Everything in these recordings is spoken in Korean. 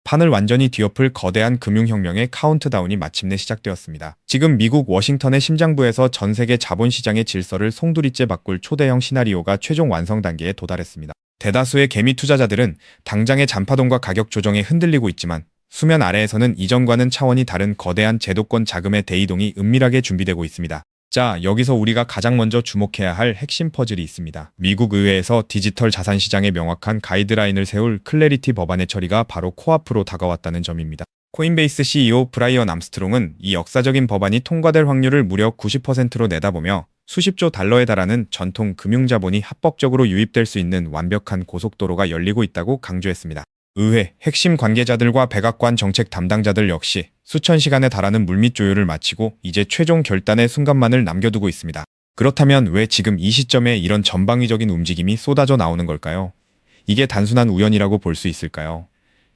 판을 완전히 뒤엎을 거대한 금융혁명의 카운트다운이 마침내 시작되었습니다. 지금 미국 워싱턴의 심장부에서 전 세계 자본시장의 질서를 송두리째 바꿀 초대형 시나리오가 최종 완성 단계에 도달했습니다. 대다수의 개미 투자자들은 당장의 잔파동과 가격 조정에 흔들리고 있지만 수면 아래에서는 이전과는 차원이 다른 거대한 제도권 자금의 대이동이 은밀하게 준비되고 있습니다. 자, 여기서 우리가 가장 먼저 주목해야 할 핵심 퍼즐이 있습니다. 미국 의회에서 디지털 자산 시장에 명확한 가이드라인을 세울 클래리티 법안의 처리가 바로 코앞으로 다가왔다는 점입니다. 코인베이스 CEO 브라이언 암스트롱은 이 역사적인 법안이 통과될 확률을 무려 90%로 내다보며 수십조 달러에 달하는 전통 금융자본이 합법적으로 유입될 수 있는 완벽한 고속도로가 열리고 있다고 강조했습니다. 의회 핵심 관계자들과 백악관 정책 담당자들 역시 수천 시간에 달하는 물밑 조율을 마치고 이제 최종 결단의 순간만을 남겨두고 있습니다. 그렇다면 왜 지금 이 시점에 이런 전방위적인 움직임이 쏟아져 나오는 걸까요? 이게 단순한 우연이라고 볼 수 있을까요?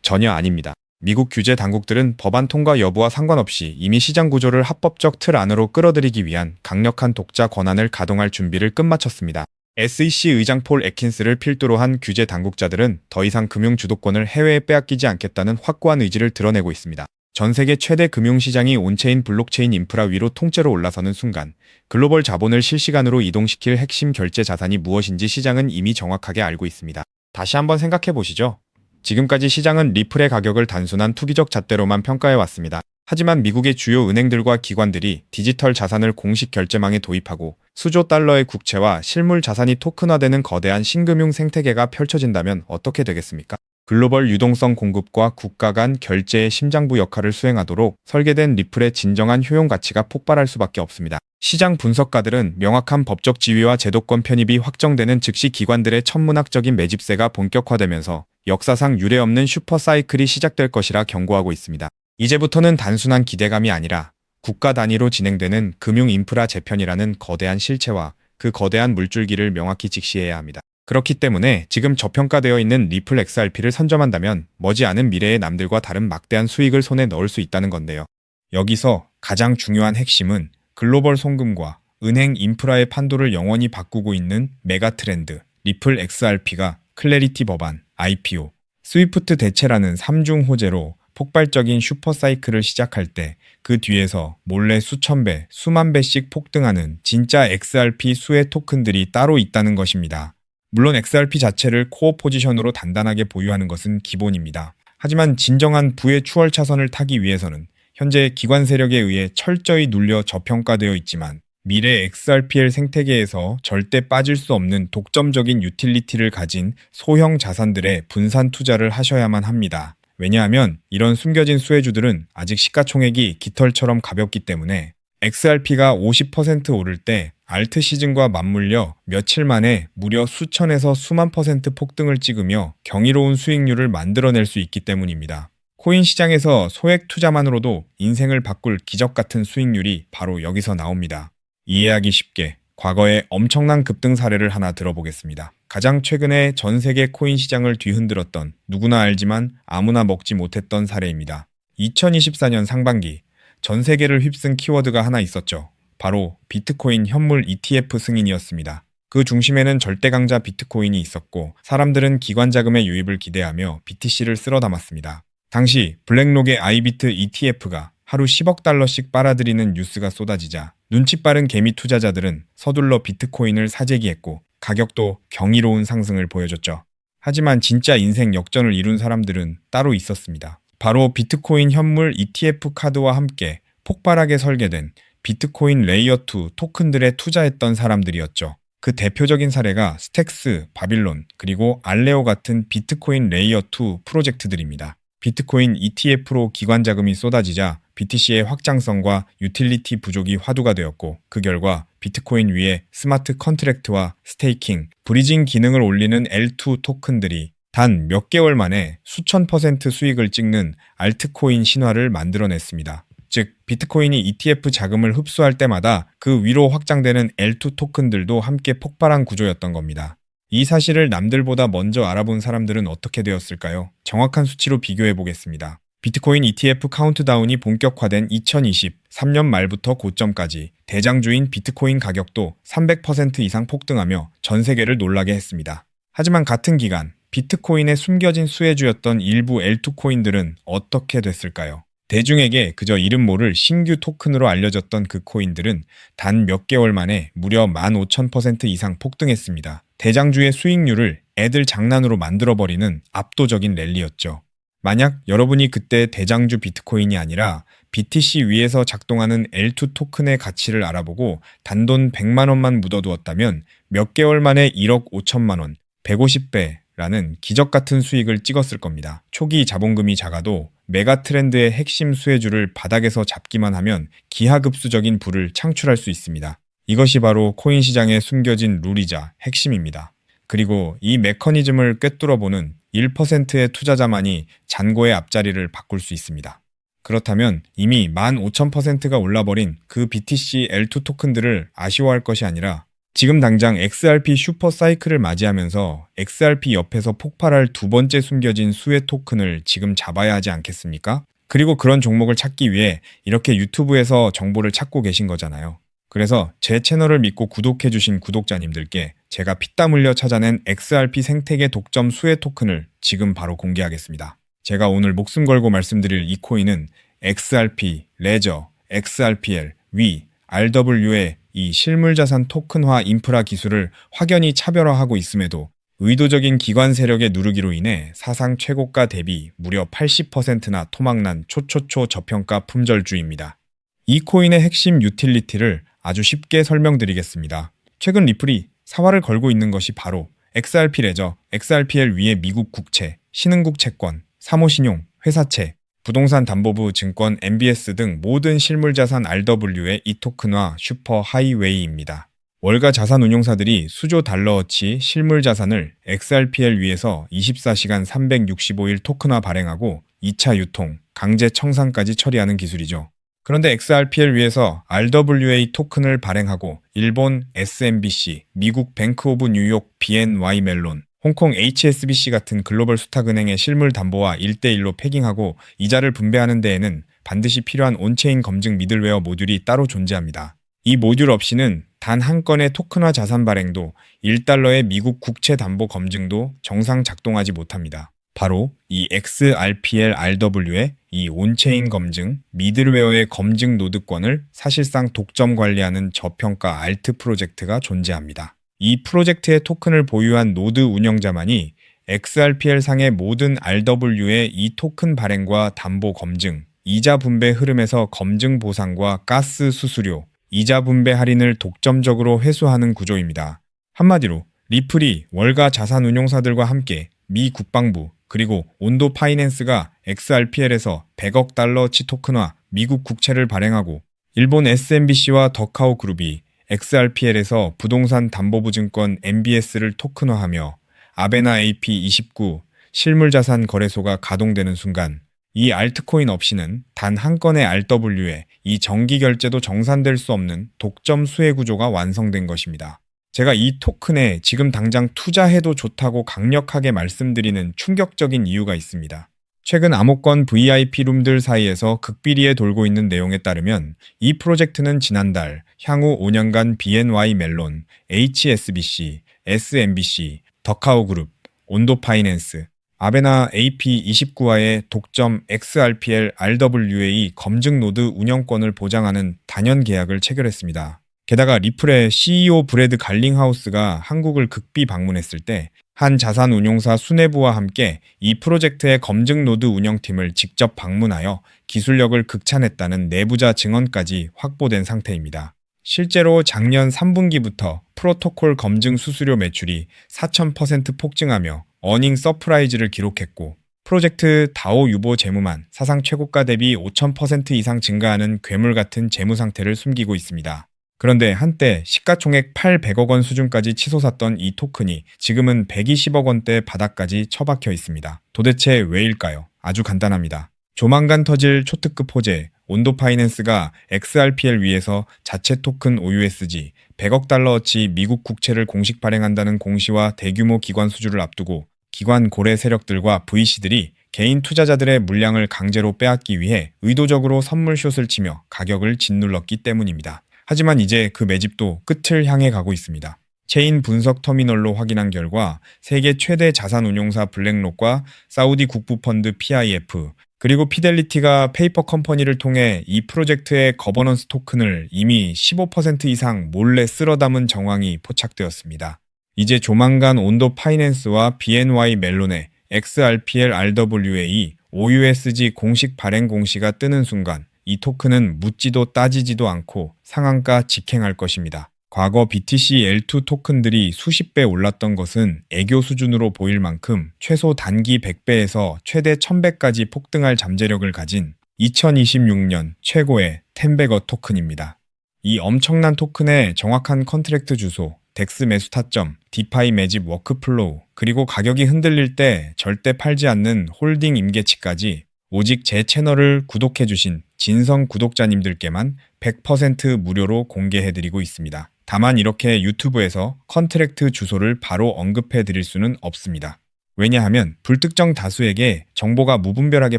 전혀 아닙니다. 미국 규제 당국들은 법안 통과 여부와 상관없이 이미 시장 구조를 합법적 틀 안으로 끌어들이기 위한 강력한 독자 권한을 가동할 준비를 끝마쳤습니다. SEC 의장 폴 애킨스를 필두로 한 규제 당국자들은 더 이상 금융 주도권을 해외에 빼앗기지 않겠다는 확고한 의지를 드러내고 있습니다. 전 세계 최대 금융시장이 온체인 블록체인 인프라 위로 통째로 올라서는 순간 글로벌 자본을 실시간으로 이동시킬 핵심 결제 자산이 무엇인지 시장은 이미 정확하게 알고 있습니다. 다시 한번 생각해 보시죠. 지금까지 시장은 리플의 가격을 단순한 투기적 잣대로만 평가해왔습니다. 하지만 미국의 주요 은행들과 기관들이 디지털 자산을 공식 결제망에 도입하고 수조 달러의 국채와 실물 자산이 토큰화되는 거대한 신금융 생태계가 펼쳐진다면 어떻게 되겠습니까? 글로벌 유동성 공급과 국가 간 결제의 심장부 역할을 수행하도록 설계된 리플의 진정한 효용 가치가 폭발할 수밖에 없습니다. 시장 분석가들은 명확한 법적 지위와 제도권 편입이 확정되는 즉시 기관들의 천문학적인 매집세가 본격화되면서 역사상 유례없는 슈퍼사이클이 시작될 것이라 경고하고 있습니다. 이제부터는 단순한 기대감이 아니라 국가 단위로 진행되는 금융 인프라 재편이라는 거대한 실체와 그 거대한 물줄기를 명확히 직시해야 합니다. 그렇기 때문에 지금 저평가되어 있는 리플 XRP를 선점한다면 머지않은 미래의 남들과 다른 막대한 수익을 손에 넣을 수 있다는 건데요. 여기서 가장 중요한 핵심은 글로벌 송금과 은행 인프라의 판도를 영원히 바꾸고 있는 메가 트렌드, 리플 XRP가 클래리티 법안, IPO, 스위프트 대체라는 3중 호재로 폭발적인 슈퍼사이클을 시작할 때 그 뒤에서 몰래 수천 배, 수만 배씩 폭등하는 진짜 XRP 수의 토큰들이 따로 있다는 것입니다. 물론 XRP 자체를 코어 포지션으로 단단하게 보유하는 것은 기본입니다. 하지만 진정한 부의 추월 차선을 타기 위해서는 현재 기관 세력에 의해 철저히 눌려 저평가되어 있지만 미래 XRPL 생태계에서 절대 빠질 수 없는 독점적인 유틸리티를 가진 소형 자산들의 분산 투자를 하셔야만 합니다. 왜냐하면 이런 숨겨진 수혜주들은 아직 시가총액이 깃털처럼 가볍기 때문에 XRP가 50% 오를 때 알트 시즌과 맞물려 며칠 만에 무려 수천에서 수만 퍼센트 폭등을 찍으며 경이로운 수익률을 만들어낼 수 있기 때문입니다. 코인 시장에서 소액 투자만으로도 인생을 바꿀 기적 같은 수익률이 바로 여기서 나옵니다. 이해하기 쉽게 과거의 엄청난 급등 사례를 하나 들어보겠습니다. 가장 최근에 전 세계 코인 시장을 뒤흔들었던 누구나 알지만 아무나 먹지 못했던 사례입니다. 2024년 상반기 전 세계를 휩쓴 키워드가 하나 있었죠. 바로 비트코인 현물 ETF 승인이었습니다. 그 중심에는 절대 강자 비트코인이 있었고 사람들은 기관 자금의 유입을 기대하며 BTC를 쓸어 담았습니다. 당시 블랙록의 아이비트 ETF가 하루 10억 달러씩 빨아들이는 뉴스가 쏟아지자 눈치 빠른 개미 투자자들은 서둘러 비트코인을 사재기했고 가격도 경이로운 상승을 보여줬죠. 하지만 진짜 인생 역전을 이룬 사람들은 따로 있었습니다. 바로 비트코인 현물 ETF 카드와 함께 폭발하게 설계된 비트코인 레이어2 토큰들에 투자했던 사람들이었죠. 그 대표적인 사례가 스택스, 바빌론, 그리고 알레오 같은 비트코인 레이어2 프로젝트들입니다. 비트코인 ETF로 기관 자금이 쏟아지자 BTC의 확장성과 유틸리티 부족이 화두가 되었고 그 결과 비트코인 위에 스마트 컨트랙트와 스테이킹, 브리징 기능을 올리는 L2 토큰들이 단 몇 개월 만에 수천 퍼센트 수익을 찍는 알트코인 신화를 만들어냈습니다. 즉 비트코인이 ETF 자금을 흡수할 때마다 그 위로 확장되는 L2 토큰들도 함께 폭발한 구조였던 겁니다. 이 사실을 남들보다 먼저 알아본 사람들은 어떻게 되었을까요? 정확한 수치로 비교해 보겠습니다. 비트코인 ETF 카운트다운이 본격화된 2023년 말부터 고점까지 대장주인 비트코인 가격도 300% 이상 폭등하며 전 세계를 놀라게 했습니다. 하지만 같은 기간 비트코인의 숨겨진 수혜주였던 일부 L2 코인들은 어떻게 됐을까요? 대중에게 그저 이름 모를 신규 토큰으로 알려졌던 그 코인들은 단 몇 개월 만에 무려 15,000% 이상 폭등했습니다. 대장주의 수익률을 애들 장난으로 만들어버리는 압도적인 랠리였죠. 만약 여러분이 그때 대장주 비트코인이 아니라 BTC 위에서 작동하는 L2 토큰의 가치를 알아보고 단돈 100만 원만 묻어두었다면 몇 개월 만에 1억 5천만 원, 150배라는 기적 같은 수익을 찍었을 겁니다. 초기 자본금이 작아도 메가 트렌드의 핵심 수혜주를 바닥에서 잡기만 하면 기하급수적인 부를 창출할 수 있습니다. 이것이 바로 코인 시장에 숨겨진 룰이자 핵심입니다. 그리고 이 메커니즘을 꿰뚫어보는 1%의 투자자만이 잔고의 앞자리를 바꿀 수 있습니다. 그렇다면 이미 15,000%가 올라버린 그 BTC L2 토큰들을 아쉬워할 것이 아니라 지금 당장 XRP 슈퍼 사이클을 맞이하면서 XRP 옆에서 폭발할 두 번째 숨겨진 수혜 토큰을 지금 잡아야 하지 않겠습니까? 그리고 그런 종목을 찾기 위해 이렇게 유튜브에서 정보를 찾고 계신 거잖아요. 그래서 제 채널을 믿고 구독해주신 구독자님들께 제가 피땀 흘려 찾아낸 XRP 생태계 독점 수혜 토큰을 지금 바로 공개하겠습니다. 제가 오늘 목숨 걸고 말씀드릴 이 코인은 XRP, 레저, XRPL, 위, RW의 이 실물자산 토큰화 인프라 기술을 확연히 차별화하고 있음에도 의도적인 기관 세력의 누르기로 인해 사상 최고가 대비 무려 80%나 토막난 초초초 저평가 품절주입니다. 이 코인의 핵심 유틸리티를 아주 쉽게 설명드리겠습니다. 최근 리플이 사활을 걸고 있는 것이 바로 XRP 레저, XRPL 위의 미국 국채, 신흥국 채권, 사모신용, 회사채, 부동산 담보부 증권 MBS 등 모든 실물자산 RW의 이 토큰화 슈퍼 하이웨이입니다. 월가 자산운용사들이 수조 달러어치 실물자산을 XRPL 위에서 24시간 365일 토큰화 발행하고 2차 유통, 강제 청산까지 처리하는 기술이죠. 그런데 XRPL 위에서 RWA 토큰을 발행하고 일본 SMBC, 미국 뱅크 오브 뉴욕 BNY 멜론, 홍콩 HSBC 같은 글로벌 수탁은행의 실물 담보와 1대1로 패깅하고 이자를 분배하는 데에는 반드시 필요한 온체인 검증 미들웨어 모듈이 따로 존재합니다. 이 모듈 없이는 단 한 건의 토큰화 자산 발행도 1달러의 미국 국채 담보 검증도 정상 작동하지 못합니다. 바로 이 XRPL RW의 이 온체인 검증, 미들웨어의 검증 노드권을 사실상 독점 관리하는 저평가 알트 프로젝트가 존재합니다. 이 프로젝트의 토큰을 보유한 노드 운영자만이 XRPL 상의 모든 RW의 이 토큰 발행과 담보 검증, 이자 분배 흐름에서 검증 보상과 가스 수수료, 이자 분배 할인을 독점적으로 회수하는 구조입니다. 한마디로 리플이 월가 자산운용사들과 함께 미 국방부 그리고 온도 파이낸스가 XRPL에서 100억 달러치 토큰화 미국 국채를 발행하고 일본 SMBC와 더카오 그룹이 XRPL에서 부동산 담보부 증권 MBS를 토큰화하며 아베나 AP29 실물자산 거래소가 가동되는 순간 이 알트코인 없이는 단 한 건의 RW에 이 정기 결제도 정산될 수 없는 독점 수혜 구조가 완성된 것입니다. 제가 이 토큰에 지금 당장 투자해도 좋다고 강력하게 말씀드리는 충격적인 이유가 있습니다. 최근 암호권 VIP 룸들 사이에서 극비리에 돌고 있는 내용에 따르면 이 프로젝트는 지난달 향후 5년간 BNY 멜론, HSBC, SMBC, 더카오 그룹, 온도 파이낸스, 아베나 AP29와의 독점 XRPL RWA 검증 노드 운영권을 보장하는 단연 계약을 체결했습니다. 게다가 리플의 CEO 브래드 갈링하우스가 한국을 극비 방문했을 때 한 자산운용사 수뇌부와 함께 이 프로젝트의 검증 노드 운영팀을 직접 방문하여 기술력을 극찬했다는 내부자 증언까지 확보된 상태입니다. 실제로 작년 3분기부터 프로토콜 검증 수수료 매출이 4,000% 폭증하며 어닝 서프라이즈를 기록했고 프로젝트 다오 유보 재무만 사상 최고가 대비 5,000% 이상 증가하는 괴물 같은 재무 상태를 숨기고 있습니다. 그런데 한때 시가총액 800억 원 수준까지 치솟았던 이 토큰이 지금은 120억 원대 바닥까지 처박혀 있습니다. 도대체 왜일까요? 아주 간단합니다. 조만간 터질 초특급 호재, 온도 파이낸스가 XRPL 위에서 자체 토큰 OUSG 100억 달러어치 미국 국채를 공식 발행한다는 공시와 대규모 기관 수주를 앞두고 기관 고래 세력들과 VC들이 개인 투자자들의 물량을 강제로 빼앗기 위해 의도적으로 선물숏을 치며 가격을 짓눌렀기 때문입니다. 하지만 이제 그 매집도 끝을 향해 가고 있습니다. 체인 분석 터미널로 확인한 결과 세계 최대 자산운용사 블랙록과 사우디 국부펀드 PIF, 그리고 피델리티가 페이퍼 컴퍼니를 통해 이 프로젝트의 거버넌스 토큰을 이미 15% 이상 몰래 쓸어 담은 정황이 포착되었습니다. 이제 조만간 온도 파이낸스와 BNY 멜론의 XRPL RWA OUSG 공식 발행 공시가 뜨는 순간 이 토큰은 묻지도 따지지도 않고 상한가 직행할 것입니다. 과거 BTC L2 토큰들이 수십 배 올랐던 것은 애교 수준으로 보일 만큼 최소 단기 100배에서 최대 1000배까지 폭등할 잠재력을 가진 2026년 최고의 텐베거 토큰입니다. 이 엄청난 토큰의 정확한 컨트랙트 주소, 덱스 매수 타점, 디파이 매집 워크플로우, 그리고 가격이 흔들릴 때 절대 팔지 않는 홀딩 임계치까지 오직 제 채널을 구독해주신 진성 구독자님들께만 100% 무료로 공개해드리고 있습니다. 다만 이렇게 유튜브에서 컨트랙트 주소를 바로 언급해드릴 수는 없습니다. 왜냐하면 불특정 다수에게 정보가 무분별하게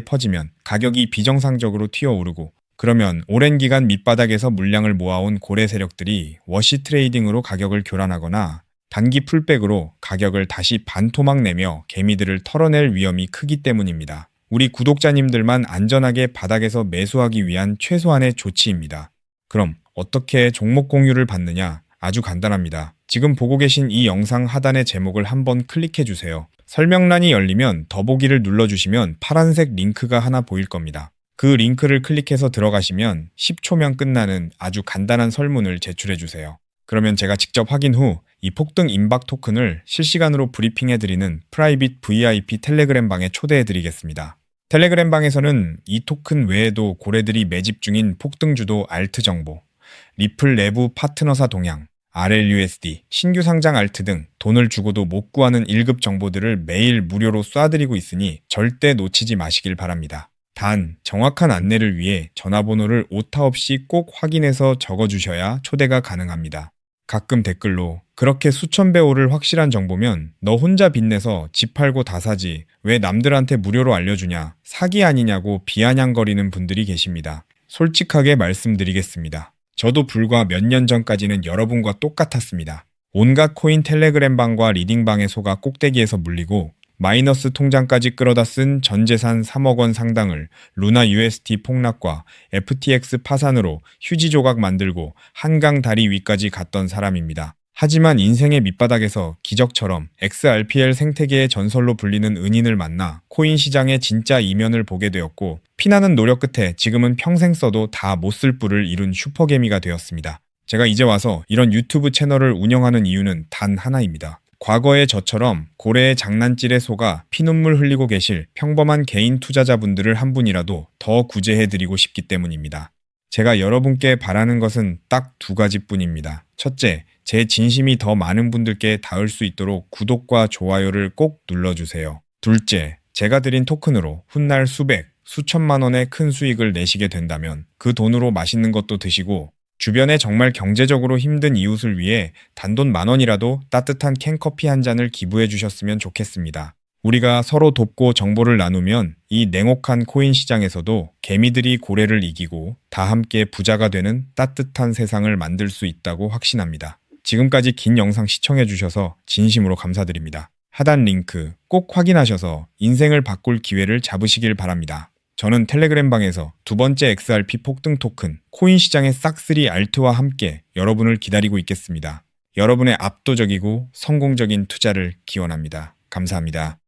퍼지면 가격이 비정상적으로 튀어오르고, 그러면 오랜 기간 밑바닥에서 물량을 모아온 고래 세력들이 워시 트레이딩으로 가격을 교란하거나 단기 풀백으로 가격을 다시 반토막 내며 개미들을 털어낼 위험이 크기 때문입니다. 우리 구독자님들만 안전하게 바닥에서 매수하기 위한 최소한의 조치입니다. 그럼 어떻게 종목 공유를 받느냐? 아주 간단합니다. 지금 보고 계신 이 영상 하단의 제목을 한번 클릭해 주세요. 설명란이 열리면 더보기를 눌러주시면 파란색 링크가 하나 보일 겁니다. 그 링크를 클릭해서 들어가시면 10초면 끝나는 아주 간단한 설문을 제출해 주세요. 그러면 제가 직접 확인 후 이 폭등 임박 토큰을 실시간으로 브리핑해드리는 프라이빗 VIP 텔레그램 방에 초대해드리겠습니다. 텔레그램 방에서는 이 토큰 외에도 고래들이 매집 중인 폭등주도 알트 정보, 리플 내부 파트너사 동향, RLUSD, 신규 상장 알트 등 돈을 주고도 못 구하는 1급 정보들을 매일 무료로 쏴드리고 있으니 절대 놓치지 마시길 바랍니다. 단, 정확한 안내를 위해 전화번호를 오타 없이 꼭 확인해서 적어주셔야 초대가 가능합니다. 가끔 댓글로 그렇게 수천 배 오를 확실한 정보면 너 혼자 빚내서 집 팔고 다 사지 왜 남들한테 무료로 알려주냐, 사기 아니냐고 비아냥거리는 분들이 계십니다. 솔직하게 말씀드리겠습니다. 저도 불과 몇 년 전까지는 여러분과 똑같았습니다. 온갖 코인 텔레그램 방과 리딩방에 속아 꼭대기에서 물리고 마이너스 통장까지 끌어다 쓴 전재산 3억 원 상당을 루나 UST 폭락과 FTX 파산으로 휴지 조각 만들고 한강 다리 위까지 갔던 사람입니다. 하지만 인생의 밑바닥에서 기적처럼 XRPL 생태계의 전설로 불리는 은인을 만나 코인 시장의 진짜 이면을 보게 되었고, 피나는 노력 끝에 지금은 평생 써도 다 못 쓸 뿔을 이룬 슈퍼개미가 되었습니다. 제가 이제 와서 이런 유튜브 채널을 운영하는 이유는 단 하나입니다. 과거의 저처럼 고래의 장난질에 속아 피눈물 흘리고 계실 평범한 개인 투자자분들을 한 분이라도 더 구제해드리고 싶기 때문입니다. 제가 여러분께 바라는 것은 딱 두 가지뿐입니다. 첫째, 제 진심이 더 많은 분들께 닿을 수 있도록 구독과 좋아요를 꼭 눌러주세요. 둘째, 제가 드린 토큰으로 훗날 수백, 수천만 원의 큰 수익을 내시게 된다면 그 돈으로 맛있는 것도 드시고 주변에 정말 경제적으로 힘든 이웃을 위해 단돈 10,000원이라도 따뜻한 캔커피 한 잔을 기부해 주셨으면 좋겠습니다. 우리가 서로 돕고 정보를 나누면 이 냉혹한 코인 시장에서도 개미들이 고래를 이기고 다 함께 부자가 되는 따뜻한 세상을 만들 수 있다고 확신합니다. 지금까지 긴 영상 시청해 주셔서 진심으로 감사드립니다. 하단 링크 꼭 확인하셔서 인생을 바꿀 기회를 잡으시길 바랍니다. 저는 텔레그램 방에서 두 번째 XRP 폭등 토큰 코인 시장의 싹쓸이 알트와 함께 여러분을 기다리고 있겠습니다. 여러분의 압도적이고 성공적인 투자를 기원합니다. 감사합니다.